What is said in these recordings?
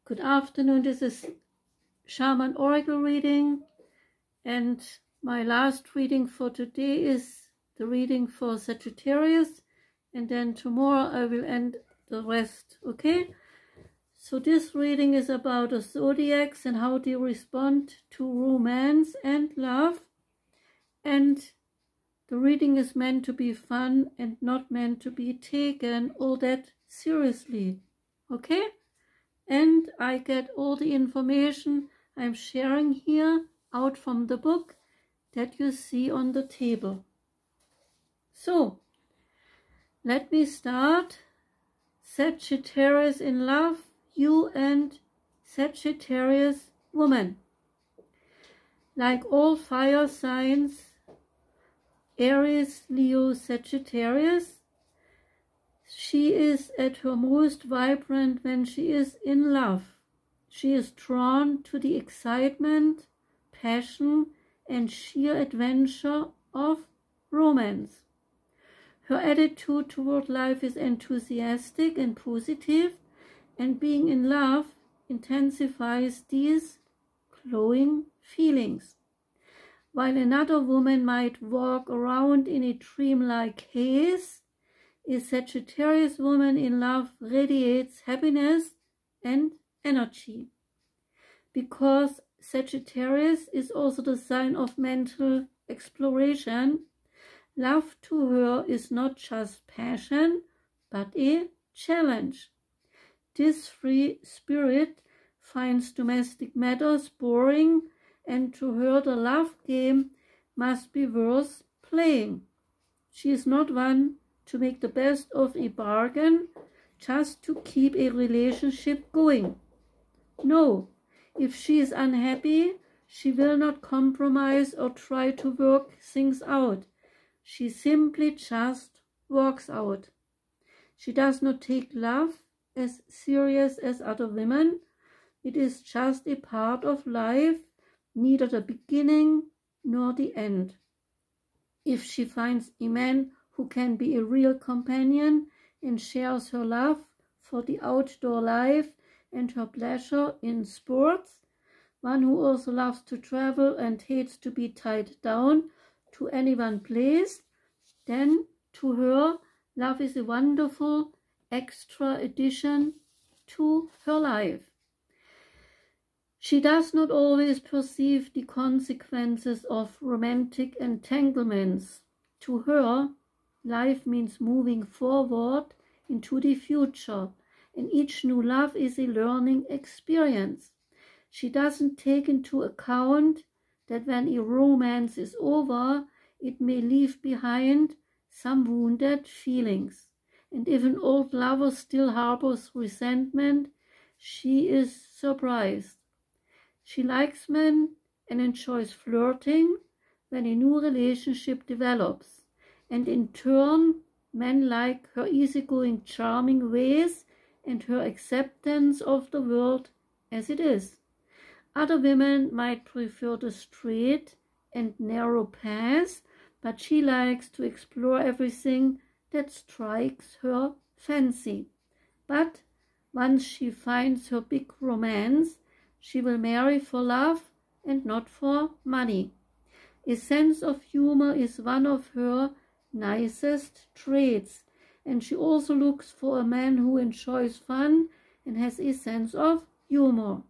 Good afternoon, this is Shaman Oracle reading, and my last reading for today is the reading for Sagittarius, and then tomorrow I will end the rest, okay? So this reading is about the zodiacs and how they respond to romance and love, and the reading is meant to be fun and not meant to be taken all that seriously, okay? And I get all the information I'm sharing here out from the book that you see on the table. So, let me start. Sagittarius in love, you and Sagittarius woman. Like all fire signs, Aries, Leo, Sagittarius, she is at her most vibrant when she is in love. She is drawn to the excitement, passion, and sheer adventure of romance. Her attitude toward life is enthusiastic and positive, and being in love intensifies these glowing feelings. While another woman might walk around in a dreamlike haze, a Sagittarius woman in love radiates happiness and energy. Because Sagittarius is also the sign of mental exploration, love to her is not just passion, but a challenge. This free spirit finds domestic matters boring, and to her the love game must be worth playing. She is not one to make the best of a bargain just to keep a relationship going. No, if she is unhappy, she will not compromise or try to work things out. She simply just walks out. She does not take love as serious as other women. It is just a part of life, neither the beginning nor the end. If she finds a man who can be a real companion and shares her love for the outdoor life and her pleasure in sports, one who also loves to travel and hates to be tied down to any one place, then to her, love is a wonderful extra addition to her life. She does not always perceive the consequences of romantic entanglements. To her, life means moving forward into the future, and each new love is a learning experience. She doesn't take into account that when a romance is over, it may leave behind some wounded feelings. And if an old lover still harbors resentment, she is surprised. She likes men and enjoys flirting when a new relationship develops. And in turn, men like her easygoing, charming ways and her acceptance of the world as it is. Other women might prefer the straight and narrow path, but she likes to explore everything that strikes her fancy. But once she finds her big romance, she will marry for love and not for money. A sense of humor is one of her nicest traits, and she also looks for a man who enjoys fun and has a sense of humor.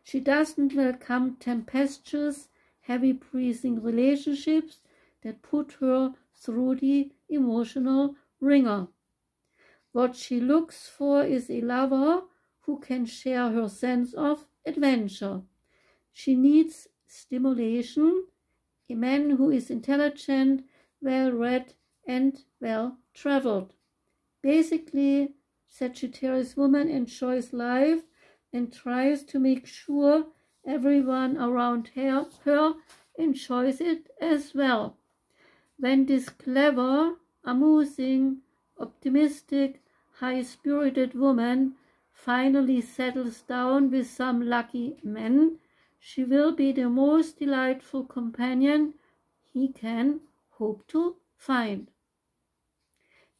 She doesn't welcome tempestuous, heavy-breathing relationships that put her through the emotional ringer. What she looks for is a lover who can share her sense of adventure. She needs stimulation, a man who is intelligent, well-read, and well-traveled. Basically, Sagittarius woman enjoys life and tries to make sure everyone around her enjoys it as well. When this clever, amusing, optimistic, high-spirited woman finally settles down with some lucky man, she will be the most delightful companion he can hope to find.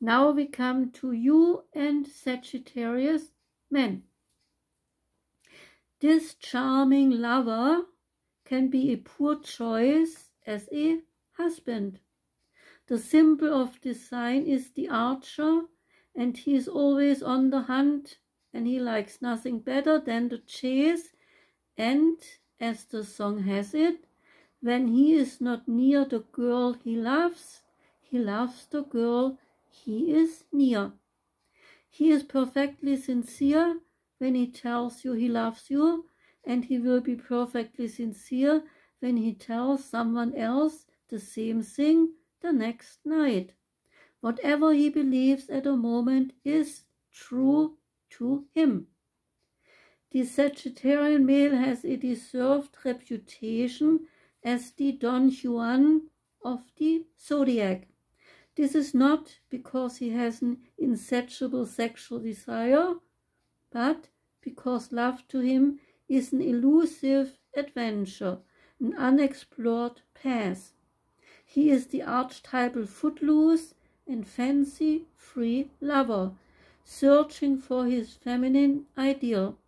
Now we come to you and Sagittarius men. This charming lover can be a poor choice as a husband. The symbol of this sign is the archer, and he is always on the hunt, and he likes nothing better than the chase, and, as the song has it, when he is not near the girl he loves the girl he is near. He is perfectly sincere when he tells you he loves you, and he will be perfectly sincere when he tells someone else the same thing the next night. Whatever he believes at a moment is true to him. The Sagittarian male has a deserved reputation as the Don Juan of the zodiac. This is not because he has an insatiable sexual desire, but because love to him is an elusive adventure, an unexplored path. He is the archetypal footloose and fancy-free lover, searching for his feminine ideal.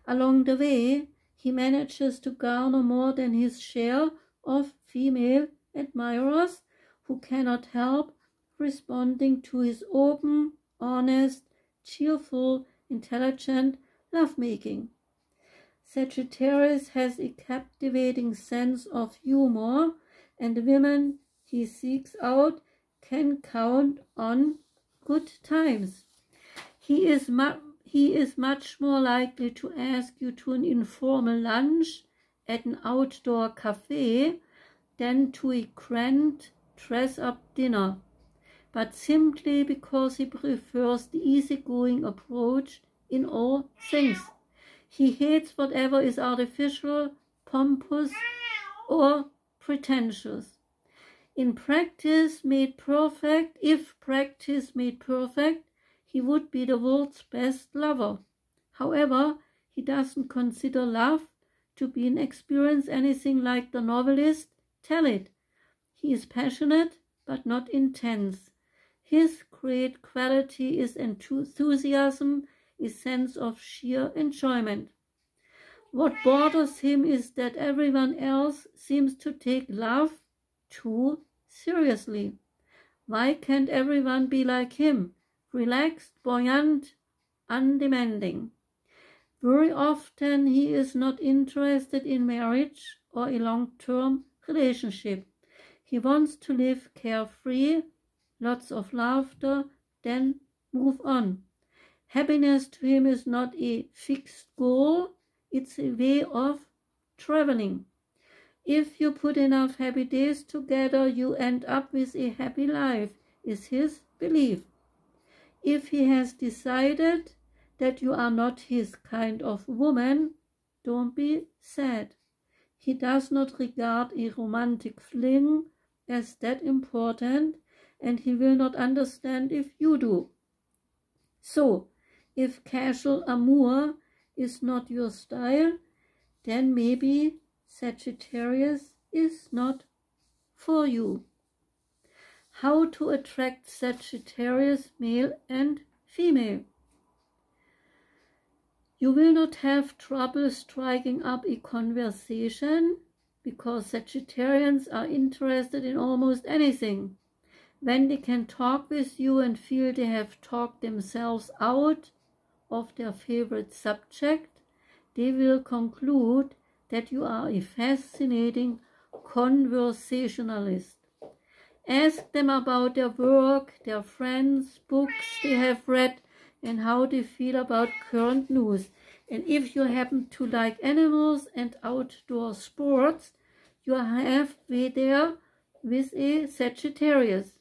Along the way, he manages to garner more than his share of female admirers who cannot help responding to his open, honest, cheerful, intelligent lovemaking. Sagittarius has a captivating sense of humor, and the women he seeks out can count on good times. He is much more likely to ask you to an informal lunch at an outdoor cafe than to a grand dress-up dinner, but simply because he prefers the easygoing approach in all things. He hates whatever is artificial, pompous, or pretentious. If practice made perfect, he would be the world's best lover. However, he doesn't consider love to be an experience anything like the novelist tell it. He is passionate, but not intense. His great quality is enthusiasm, a sense of sheer enjoyment. What bothers him is that everyone else seems to take love too seriously. Why can't everyone be like him? Relaxed, buoyant, undemanding. Very often he is not interested in marriage or a long-term relationship. He wants to live carefree, lots of laughter, then move on. Happiness to him is not a fixed goal, it's a way of traveling. If you put enough happy days together, you end up with a happy life, is his belief. If he has decided that you are not his kind of woman, don't be sad. He does not regard a romantic fling as that important, and he will not understand if you do. So, if casual amour is not your style, then maybe Sagittarius is not for you. How to attract Sagittarius male and female. You will not have trouble striking up a conversation because Sagittarians are interested in almost anything. When they can talk with you and feel they have talked themselves out of their favorite subject, they will conclude that you are a fascinating conversationalist. Ask them about their work, their friends, books they have read, and how they feel about current news. And if you happen to like animals and outdoor sports, you are halfway there with a Sagittarius.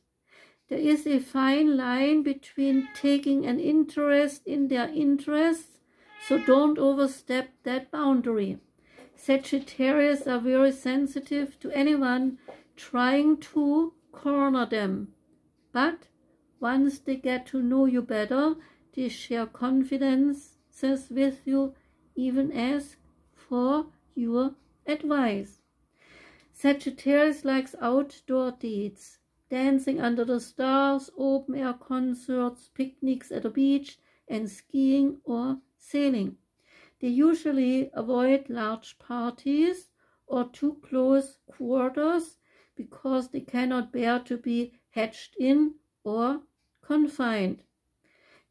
There is a fine line between taking an interest in their interests, so don't overstep that boundary. Sagittarius are very sensitive to anyone trying to corner them, but once they get to know you better, they share confidences with you, even ask for your advice. Sagittarius likes outdoor dates, dancing under the stars, open-air concerts, picnics at the beach, and skiing or sailing. They usually avoid large parties or too close quarters because they cannot bear to be hedged in or confined.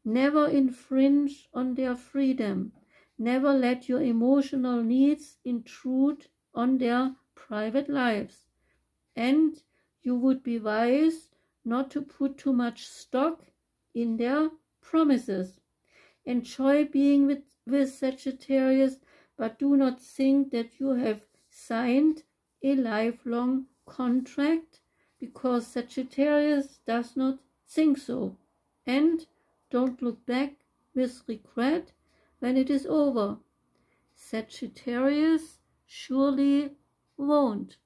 Never infringe on their freedom. Never let your emotional needs intrude on their private lives. And you would be wise not to put too much stock in their promises. Enjoy being with Sagittarius, but do not think that you have signed a lifelong contract, because Sagittarius does not think so. And don't look back with regret when it is over. Sagittarius surely won't.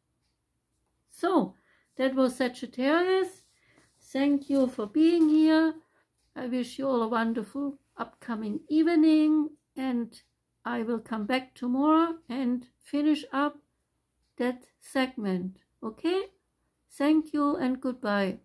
So, that was Sagittarius. Thank you for being here. I wish you all a wonderful upcoming evening, and I will come back tomorrow and finish up that segment. Okay? Thank you and goodbye.